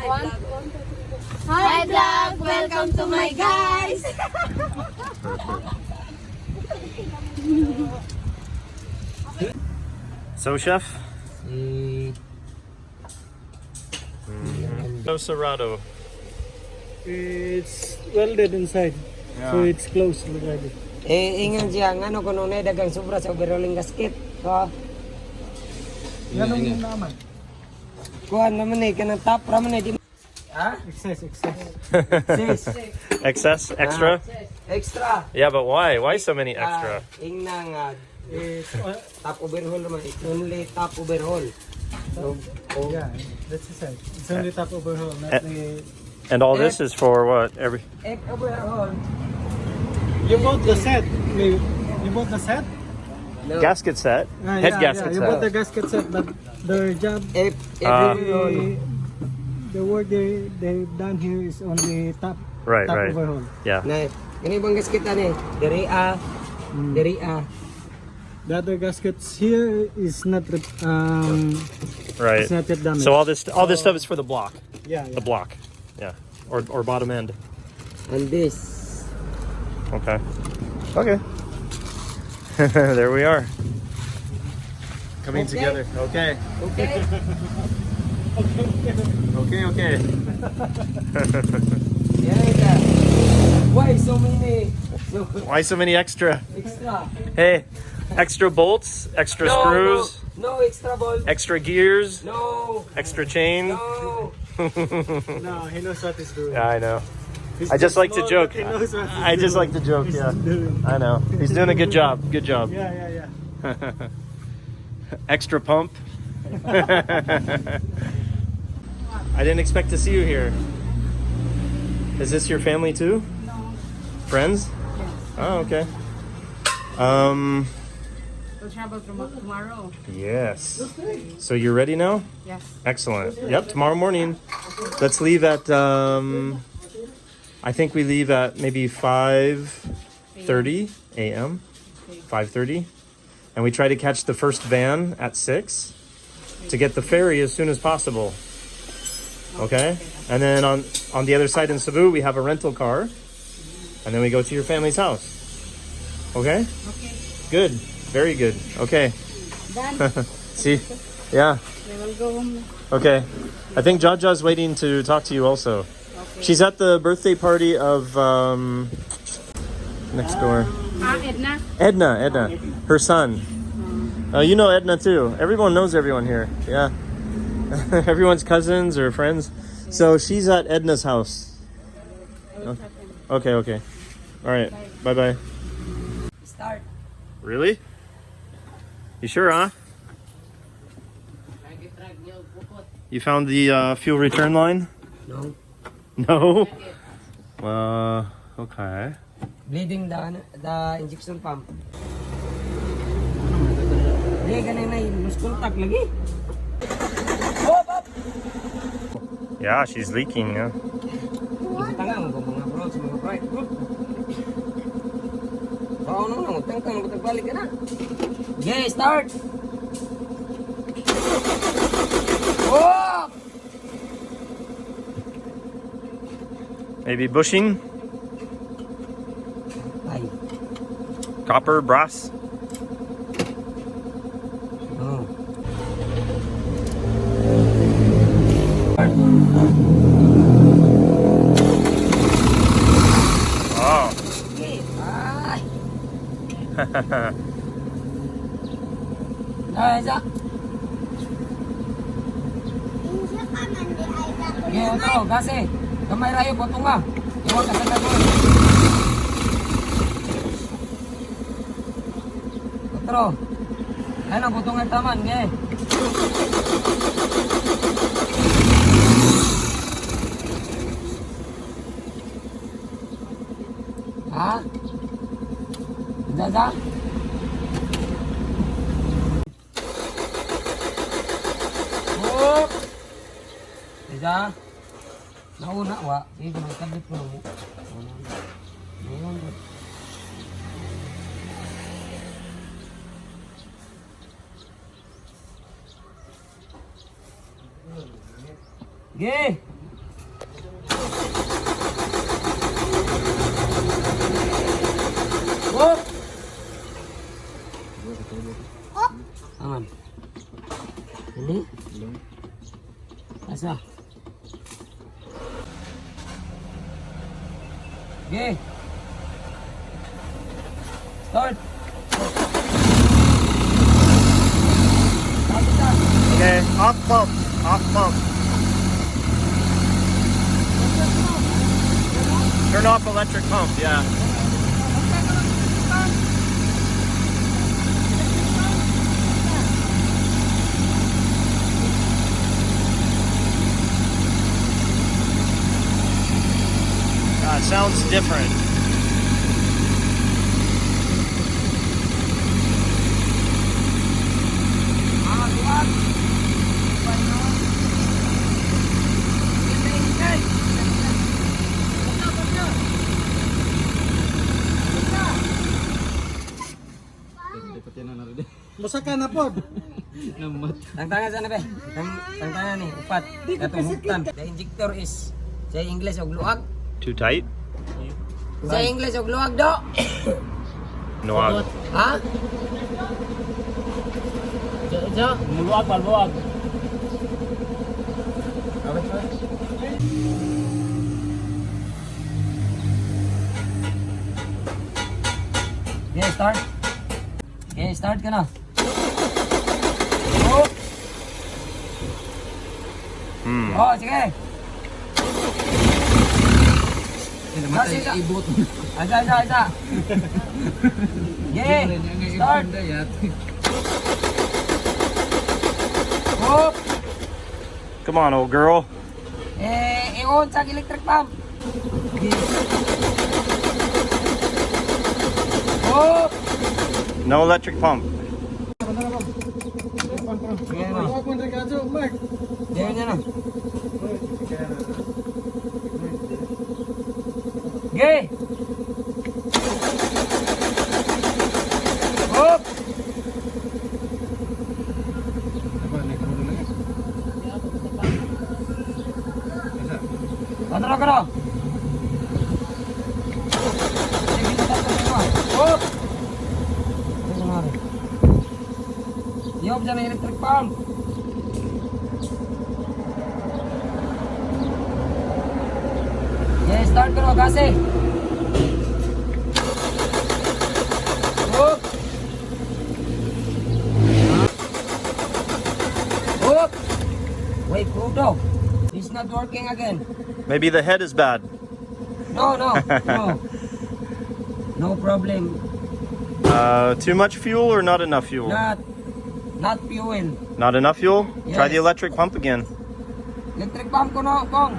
Hi vlog! Welcome to my guys! So, chef? No Cerrado. It's welded inside, so it's closed already. Ingan siya, ano kung nung dagang sobra sa overhauling gasket. So, Ganun yung naman. kuhan naman kanang top raman di. Ha? Excess. Excess? Extra? Extra. Yeah, but why? Why so many extra? Ingna It's top overhaul naman. It's only top overhaul. So, yeah, that's the side. It's only top overhaul, not the. And all this is for what? overhaul. You bought the set. You bought the set? No. Gasket set? Head gasket You set. bought the gasket set, but the job, the work they've done here is only top Right. overhaul. Yeah. Na, kani bang gasket ani? Diri a. The other gaskets here is not Right. it's not yet damaged. So all this stuff is for the block. yeah. The block. Yeah. Or bottom end. And this. Okay. There we are. Coming together. Okay. Okay. Yeah. Why so many? Why so many extra? Extra. Hey, extra bolts, extra screws, No extra ball. extra gears, No. extra chain. No. No, he knows what he's doing. Yeah, I know. I just like to small, joke. but he knows what he's I just like to joke. He's Yeah, doing. I know. He's doing a good job. Good job. Yeah. Extra pump. I didn't expect to see you here. Is this your family too? No. Friends? Yes. Oh, okay. We'll travel tomorrow. Yes. So you're ready now? Yes. Excellent. Yep, tomorrow morning. Let's leave at I think we leave at maybe 5:30 a.m. 5:30. And we try to catch the first van at 6 to get the ferry as soon as possible. Okay? And then on the other side in Cebu, we have a rental car. And then we go to your family's house. Okay? Okay. Good. Very good. Okay. Done. See? Yeah. We will go home. Okay. I think Jaja's waiting to talk to you also. Okay. She's at the birthday party of next door. Edna. Edna. Her son. You know Edna too. Everyone knows everyone here. Yeah. Everyone's cousins or friends. So she's at Edna's house. Okay. All right. Bye. Start. Really? You sure, huh? You found the fuel return line? No. No? Okay. Bleeding the injection pump. Hindi, ganun na yun. Lose contact lagi. Up! Yeah, she's leaking, yeah. Tangang ko mga bro, mga bright. Oh, no, tangkang magbalik ka na. Okay, start. Oh! Maybe bushing? Ay. Copper, brass? Oh. Oh. Ay. Ay, isa. Okay, otro, gase. Kamay rayo, potong nga. Iwan ka sa gagawin. Otro. Ayun, potong nga taman, okay. Ha? Jaga? Oh! Jaga? Nauna wa, sige ko magkabit ko. Ngayon. Ge! Whoop! Aman. Ini? Asa? Okay. Start. Okay, off pump. Off pump. Turn off electric pump, yeah. It sounds different. Musakan na pod. Tangtangan sana be. Tangtangan ni upat. Katong huktan. The injector is sa English og luag. Too tight? Sa English og luag do. Nuag. Ha? Muluag maluag. Okay, start. Okay, start ka na. Oh, oh sige. Kasi sa ibot. Aja. Okay, start. Oh, Come on, old girl. i-on sa electric pump. Oh, No electric pump. Wag mo rin kadyo, Mark. yan na. Okay. Oh, Kontrol ka na. Oh! Yop dyan ang electric pump. Yeah, start ko na kasi. Oh! Oh! Wait, Pluto. It's not working again. Maybe the head is bad. No. No problem. Too much fuel or not enough fuel? Not fuel. Not enough fuel? Try Yes. the electric pump again. Electric pump ko no, Pong.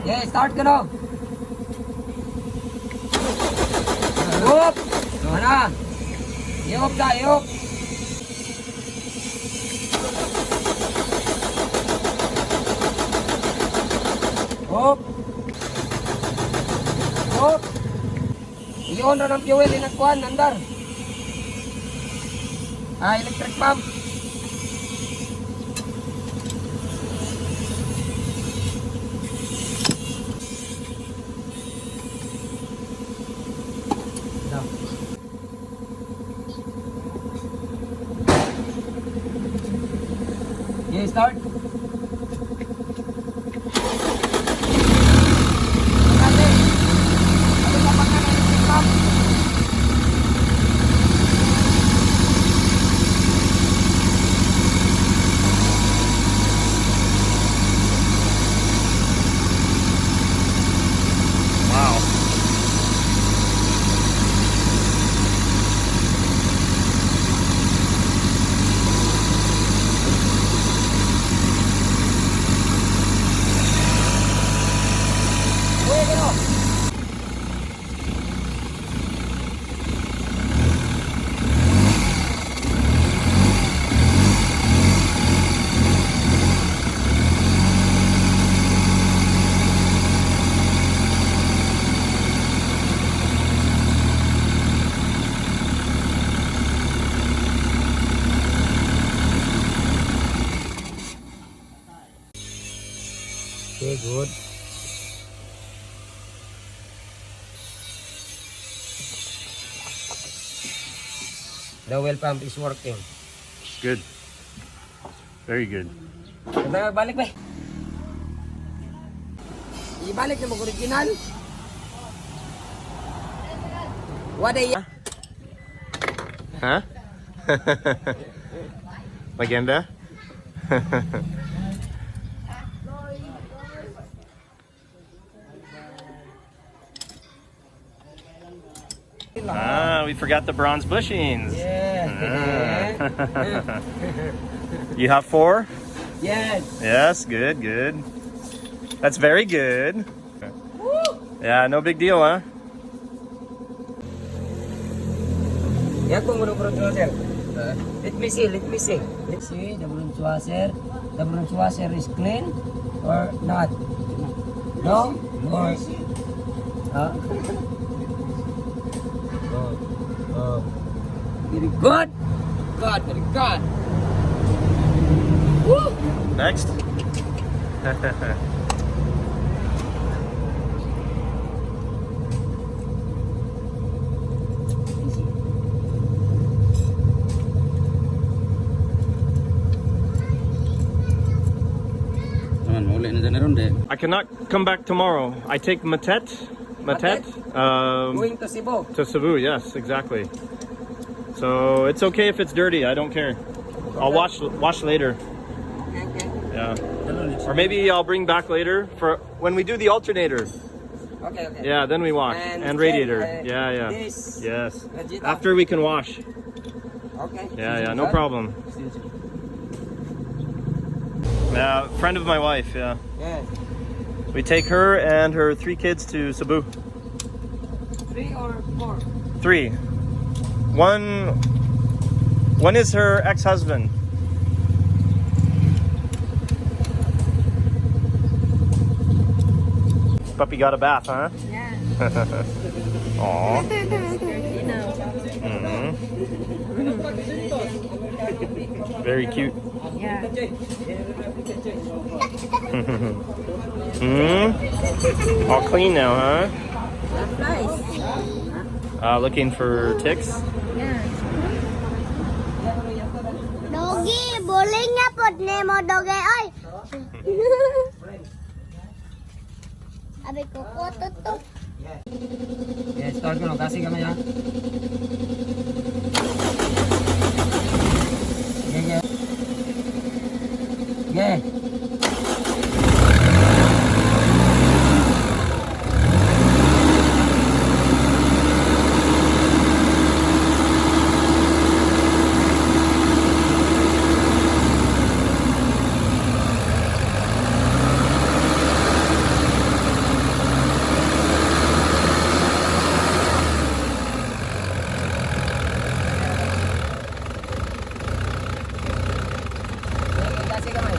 Yeah, start ko no. Yup! Mana? Yup da, yup! Yup! Yup! Iyon na ng fuel, inagkuhan, nandar. Electric pump. Okay, start. Wow. Okay, good. The well pump is working. Good. Very good. Balik ba? Ibalik na mag-original. What are you? Huh? Maganda? We forgot the bronze bushings. Yeah. You have 4? Yes. Yes, good, good. That's very good. Yeah, no big deal, huh? Yan kung ano bronze washer. Let me see. Let's see, the bronze washer. The bronze washer is clean or not? No? Or... Very good. Very good. Woo! Next. I cannot come back tomorrow. I take Matet. Going to Cebu. To Cebu, yes, exactly. So it's okay if it's dirty. I don't care. I'll wash later. Okay. Yeah. Or maybe I'll bring back later for when we do the alternator. Okay. Yeah, then we wash and radiator. Yeah. This Yes. Vegeta. After we can wash. Okay. Yeah, no problem. Yeah, friend of my wife. Yeah. Yes. We take her and her 3 kids to Cebu. 3 or 4? 3. One is her ex-husband. Puppy got a bath, huh? Yeah. Aw. Very cute. Yeah. All clean now, huh? Nice. Looking for ticks. Yeah. Dogi, boleh nga po nemo dogi ay. Abi ko foto to. Yes, start ko na. Kasi kami ha. Yeah. Kasi kamay.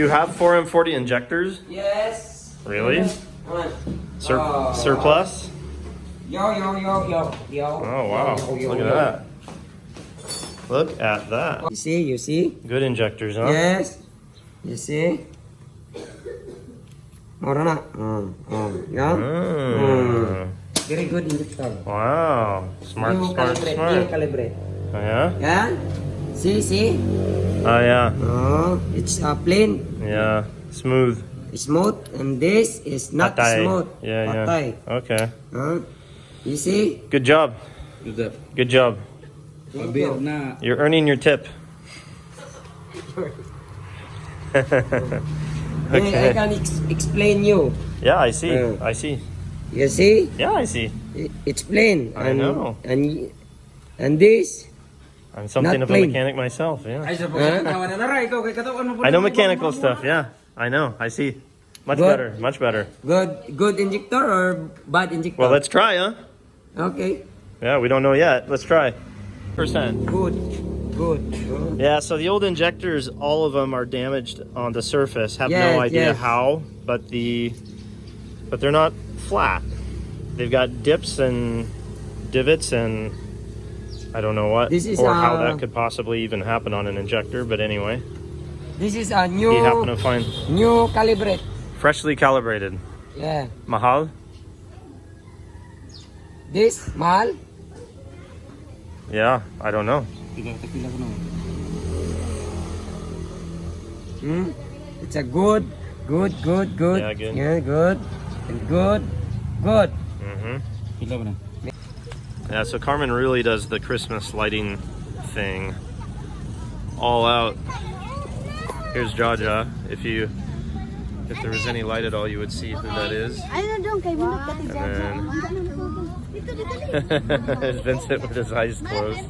You have 4M40 injectors? Yes. Really? Come on. Surplus? Yo. Oh wow! Look at that. Look at that. You see? Good injectors, huh? Yes. You see? Mora na. Yeah. Very good injector. Wow. Smart. New calibrate. Oh, yeah? Yeah? See? Oh, yeah. Oh, it's plain. Yeah. Smooth. Smooth. And this is not Patay. smooth. Yeah. Patay. Okay. You see? Good job. Good job. You're earning your tip. I can explain you. Yeah, I see. I see. You see? Yeah, I see. It's plain. I know. And this? I'm something Not of a plain. mechanic myself. Yeah. Huh? I know mechanical stuff. Yeah, I know. I see. Much Good. better. Much better. Good injector or bad injector? Well, let's try, huh? Okay. Yeah, we don't know yet. Let's try. %. Good. Yeah, so the old injectors, all of them are damaged on the surface. Have Yes, no idea yes. how, but they're not flat. They've got dips and divots and I don't know what This is or how that could possibly even happen on an injector. But anyway, This is a new he happened to find calibrate. freshly calibrated. Yeah. Mahal? This mahal. Yeah, I don't know. It's a good. Yeah, good. Yeah, good. And good. Yeah, so Carmen really does the Christmas lighting thing all out. Here's Jaja. If there was any light at all, you would see who that is. And then there's Vincent with his eyes closed.